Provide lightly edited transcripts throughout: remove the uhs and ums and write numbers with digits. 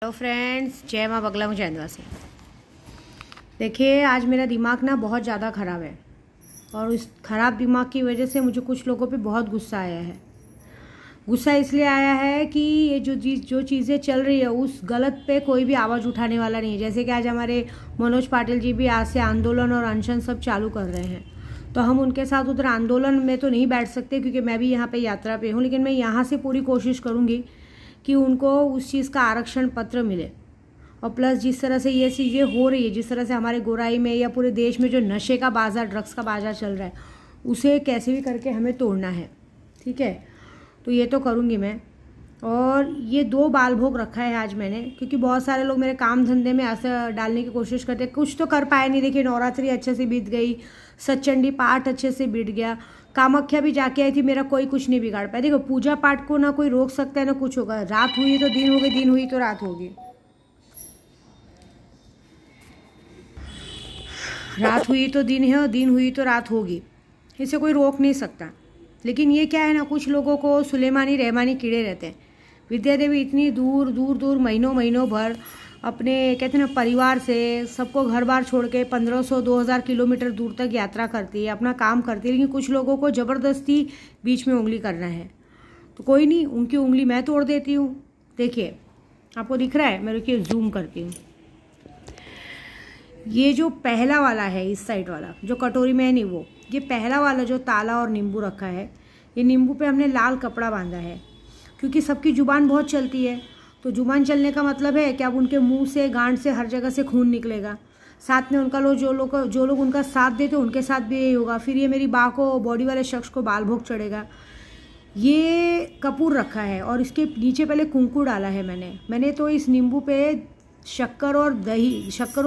Hello friends, जय माँ बगला मुझे निवासी। देखिए, आज मेरा दिमाग ना बहुत ज़्यादा ख़राब है और उस ख़राब दिमाग की वजह से मुझे कुछ लोगों पे बहुत गुस्सा आया है। गुस्सा इसलिए आया है कि ये जो चीज़ें चल रही है उस गलत पे कोई भी आवाज़ उठाने वाला नहीं है। जैसे कि आज हमारे मनोज पाटिल जी भी आज से आंदोलन और अनशन सब चालू कर रहे हैं, तो हम उनके साथ उधर आंदोलन में तो नहीं बैठ सकते क्योंकि मैं भी यहाँ पे यात्रा पे हूँ, लेकिन मैं यहाँ से पूरी कोशिश करूँगी कि उनको उस चीज़ का आरक्षण पत्र मिले। और प्लस जिस तरह से ये चीज़ें हो रही है, जिस तरह से हमारे गोराई में या पूरे देश में जो नशे का बाज़ार, ड्रग्स का बाज़ार चल रहा है, उसे कैसे भी करके हमें तोड़ना है। ठीक है, तो ये तो करूँगी मैं। और ये 2 बाल भोग रखा है आज मैंने, क्योंकि बहुत सारे लोग मेरे काम धंधे में असर डालने की कोशिश करते हैं, कुछ तो कर पाए नहीं। देखिए, नवरात्रि अच्छे से बीत गई, सच्चंडी पाठ अच्छे से बीत गया, कामाख्या भी जाके आई थी, मेरा कोई कुछ नहीं बिगाड़ पाया। देखो, पूजा पाठ को ना कोई रोक सकता है ना कुछ होगा। रात हुई तो दिन हो गई, दिन हुई तो रात होगी, रात हुई तो दिन है और दिन हुई तो रात होगी, इसे कोई रोक नहीं सकता। लेकिन ये क्या है ना, कुछ लोगों को सुलेमानी रहमानी कीड़े रहते हैं। विद्या देवी इतनी दूर दूर दूर महीनों भर अपने कहते हैं ना परिवार से, सबको घर बार छोड़ के 1500-2000 किलोमीटर दूर तक यात्रा करती है, अपना काम करती है, लेकिन कुछ लोगों को ज़बरदस्ती बीच में उंगली करना है। तो कोई नहीं, उनकी उंगली मैं तोड़ देती हूँ। देखिए, आपको दिख रहा है, मैं रुकिए जूम करती हूँ। ये जो पहला वाला है, इस साइड वाला जो कटोरी में है नहीं, वो ये पहला वाला जो ताला और नींबू रखा है, ये नींबू पे हमने लाल कपड़ा बांधा है, क्योंकि सबकी जुबान बहुत चलती है। तो जुबान चलने का मतलब है कि अब उनके मुंह से, गांड से, हर जगह से खून निकलेगा। साथ में उनका जो लोग उनका साथ देते उनके साथ भी यही होगा। फिर ये मेरी बा को, बॉडी वाले शख्स को बाल भोग चढ़ेगा। ये कपूर रखा है और इसके नीचे पहले कुंकू डाला है मैंने तो इस नींबू पे शक्कर और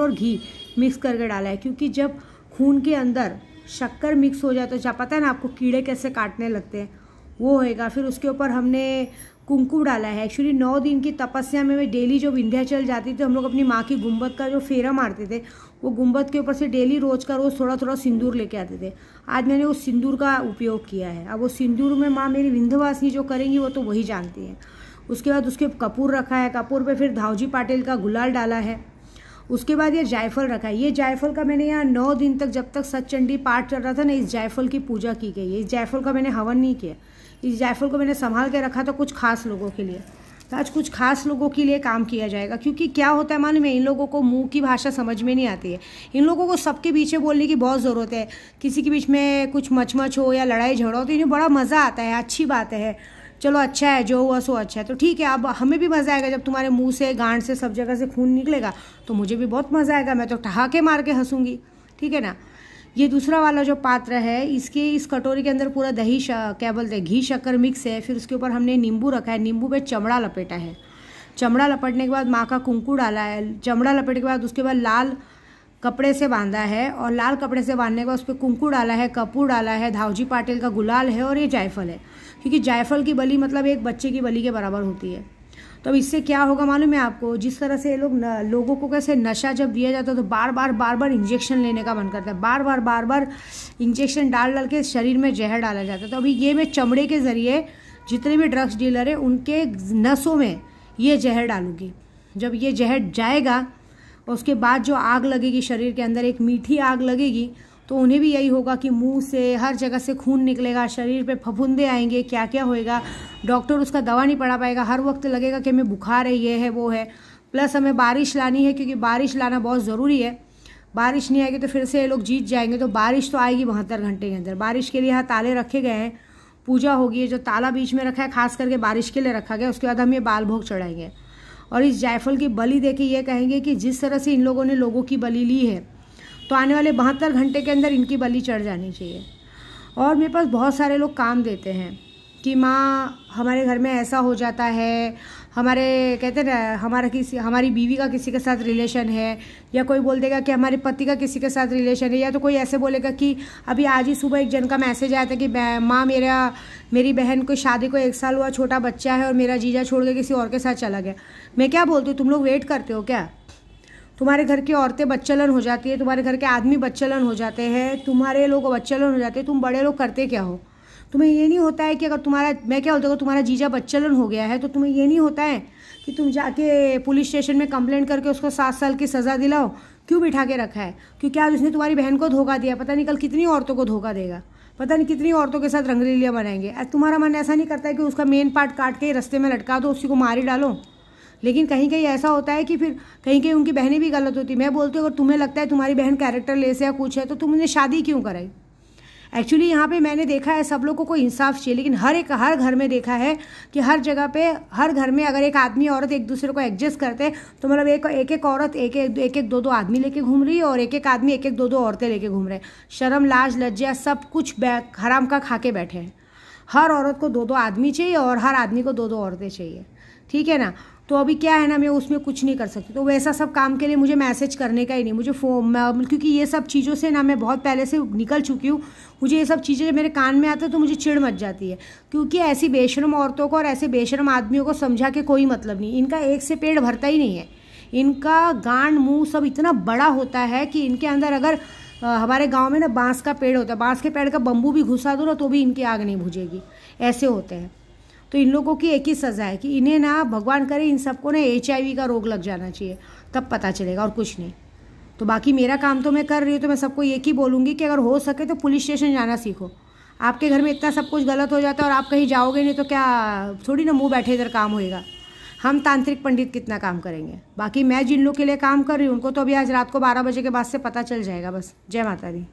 घी मिक्स करके डाला है, क्योंकि जब खून के अंदर शक्कर मिक्स हो जाए तो पता है ना आपको, कीड़े कैसे काटने लगते हैं, वो होएगा। फिर उसके ऊपर हमने कुंकू डाला है। एक्चुअली 9 दिन की तपस्या में मैं डेली जो विंध्याचल जाती थी, हम लोग अपनी माँ की गुंबद का जो फेरा मारते थे, वो गुंबद के ऊपर से डेली रोज़ थोड़ा थोड़ा सिंदूर लेके आते थे। आज मैंने उस सिंदूर का उपयोग किया है। अब वो सिंदूर में माँ मेरी विंध्यवासिनी जो करेंगी वो तो वही जानती है। उसके बाद उसके कपूर रखा है, कपूर पे फिर धावजी पाटिल का गुलाल डाला है। उसके बाद ये जायफल रखा है। ये जायफल का मैंने यहाँ 9 दिन तक, जब तक सच्चंडी पाठ चल रहा था ना, इस जायफल की पूजा की गई है। इस जायफल का मैंने हवन नहीं किया, इस जायफल को मैंने संभाल के रखा था कुछ खास लोगों के लिए। तो आज कुछ खास लोगों के लिए काम किया जाएगा, क्योंकि क्या होता है मालूम है, इन लोगों को मुंह की भाषा समझ में नहीं आती है। इन लोगों को सबके पीछे बोलने की बहुत ज़रूरत है। किसी के बीच में कुछ मचमच हो या लड़ाई झगड़ा हो तो इन्हें बड़ा मज़ा आता है, अच्छी बात है, चलो अच्छा है, जो हुआ सो अच्छा है। तो ठीक है, अब हमें भी मज़ा आएगा जब तुम्हारे मुंह से, गांड से, सब जगह से खून निकलेगा, तो मुझे भी बहुत मज़ा आएगा, मैं तो ठहाके मार के हंसूंगी। ठीक है ना। ये दूसरा वाला जो पात्र है, इस कटोरी के अंदर पूरा दही, क्या बोलते हैं, घी शक्कर मिक्स है। फिर उसके ऊपर हमने नींबू रखा है, नींबू पे चमड़ा लपेटा है। चमड़ा लपेटने के बाद माँ का कुंकू डाला है। चमड़ा लपेटने के बाद उसके बाद लाल कपड़े से बांधा है, और लाल कपड़े से बांधने के बाद उस पर कुंकू डाला है, कपूर डाला है, धावजी पाटिल का गुलाल है, और ये जायफल है, क्योंकि जायफल की बलि मतलब एक बच्चे की बलि के बराबर होती है। तो अब इससे क्या होगा मालूम है आपको, जिस तरह से लोगों को कैसे नशा जब दिया जाता है तो बार बार इंजेक्शन लेने का मन करता है, बार बार इंजेक्शन डाल के शरीर में जहर डाला जाता है। तो अभी ये मैं चमड़े के ज़रिए जितने भी ड्रग्स डीलर हैं उनके नसों में ये जहर डालूंगी। जब ये जहर जाएगा उसके बाद जो आग लगेगी शरीर के अंदर, एक मीठी आग लगेगी, तो उन्हें भी यही होगा कि मुंह से, हर जगह से खून निकलेगा, शरीर पे फफूंदे आएंगे, क्या क्या होएगा। डॉक्टर उसका दवा नहीं पड़ा पाएगा, हर वक्त लगेगा कि हमें बुखार है, ये है, वो है। प्लस हमें बारिश लानी है, क्योंकि बारिश लाना बहुत ज़रूरी है। बारिश नहीं आएगी तो फिर से ये लोग जीत जाएंगे। तो बारिश तो आएगी 72 घंटे के अंदर। बारिश के लिए यहाँ ताले रखे गए हैं, पूजा होगी। जो ताला बीच में रखा है खास करके बारिश के लिए रखा गया। उसके बाद हम ये बाल भोग चढ़ाएंगे और इस जायफल की बलि देके ये कहेंगे कि जिस तरह से इन लोगों ने लोगों की बलि ली है, तो आने वाले 72 घंटे के अंदर इनकी बलि चढ़ जानी चाहिए। और मेरे पास बहुत सारे लोग काम देते हैं कि माँ हमारे घर में ऐसा हो जाता है, हमारे कहते हैं हमारी बीवी का किसी के साथ रिलेशन है, या कोई बोल देगा कि हमारे पति का किसी के साथ रिलेशन है, या तो कोई ऐसे बोलेगा कि अभी आज ही सुबह एक जन का मैसेज आया था कि माँ मेरी बहन को शादी को 1 साल हुआ, छोटा बच्चा है और मेरा जीजा छोड़ के किसी और के साथ चला गया। मैं क्या बोलती हूँ, तुम लोग वेट करते हो क्या? तुम्हारे घर की औरतें बच्चलन हो जाती है, तुम्हारे घर के आदमी बच्चलन हो जाते हैं, तुम्हारे लोग बच्चलन हो जाते हैं, तुम बड़े लोग करते क्या हो? तुम्हें ये नहीं होता है कि अगर तुम्हारा, मैं क्या बोलती हूँ, अगर तुम्हारा जीजा बच्चलन हो गया है तो तुम्हें ये नहीं होता है कि तुम जाके पुलिस स्टेशन में कंप्लेंट करके उसको 7 साल की सज़ा दिलाओ? क्यों बिठा के रखा है? क्योंकि आज उसने तुम्हारी बहन को धोखा दिया, पता नहीं कल कितनी औरतों को धोखा देगा, पता नहीं कितनी औरतों के साथ रंगलीलियाँ बनाएंगे। तुम्हारा मन ऐसा नहीं करता है कि उसका मेन पार्ट काट के रास्ते में लटका दो, उसी को मार ही डालो? लेकिन कहीं कहीं ऐसा होता है कि फिर कहीं कहीं उनकी बहनें भी गलत होती। मैं बोलती हूँ अगर तुम्हें लगता है तुम्हारी बहन कैरेक्टर लेस या कुछ है तो तुमने शादी क्यों कराई? एक्चुअली यहाँ पे मैंने देखा है सब लोगों को इंसाफ चाहिए, लेकिन हर घर में देखा है कि हर जगह पे, हर घर में अगर एक आदमी औरत एक दूसरे को एडजस्ट करते हैं तो मतलब एक औरत एक दो आदमी लेके घूम रही है और एक आदमी एक दो औरतें लेके घूम रहे हैं। शर्म लाज लज्जा सब कुछ हराम का खा के बैठे हैं। हर औरत को 2 आदमी चाहिए और हर आदमी को 2 औरतें चाहिए, ठीक है ना? तो अभी क्या है ना, मैं उसमें कुछ नहीं कर सकती। तो वैसा सब काम के लिए मुझे मैसेज करने का ही नहीं, मुझे क्योंकि ये सब चीज़ों से ना मैं बहुत पहले से निकल चुकी हूँ। मुझे ये सब चीज़ें मेरे कान में आते तो मुझे चिढ़ मच जाती है, क्योंकि ऐसी बेशरम औरतों को और ऐसे बेशरम आदमियों को समझा के कोई मतलब नहीं। इनका एक से पेड़ भरता ही नहीं है, इनका गांड मुँह सब इतना बड़ा होता है कि इनके अंदर अगर हमारे गाँव में ना बाँस का पेड़ होता है, बाँस के पेड़ का बम्बू भी घुसा दो ना तो भी इनकी आग नहीं बुझेगी, ऐसे होते हैं। तो इन लोगों की एक ही सज़ा है कि इन्हें ना भगवान करे इन सबको ना HIV का रोग लग जाना चाहिए, तब पता चलेगा, और कुछ नहीं। तो बाकी मेरा काम तो मैं कर रही हूँ, तो मैं सबको एक ही बोलूँगी कि अगर हो सके तो पुलिस स्टेशन जाना सीखो। आपके घर में इतना सब कुछ गलत हो जाता है और आप कहीं जाओगे नहीं तो क्या थोड़ी ना मुँह बैठे इधर काम होएगा? हम तांत्रिक पंडित कितना काम करेंगे? बाकी मैं जिन लोग के लिए काम कर रही हूँ उनको तो अभी आज रात को 12 बजे के बाद से पता चल जाएगा। बस जय माता दी।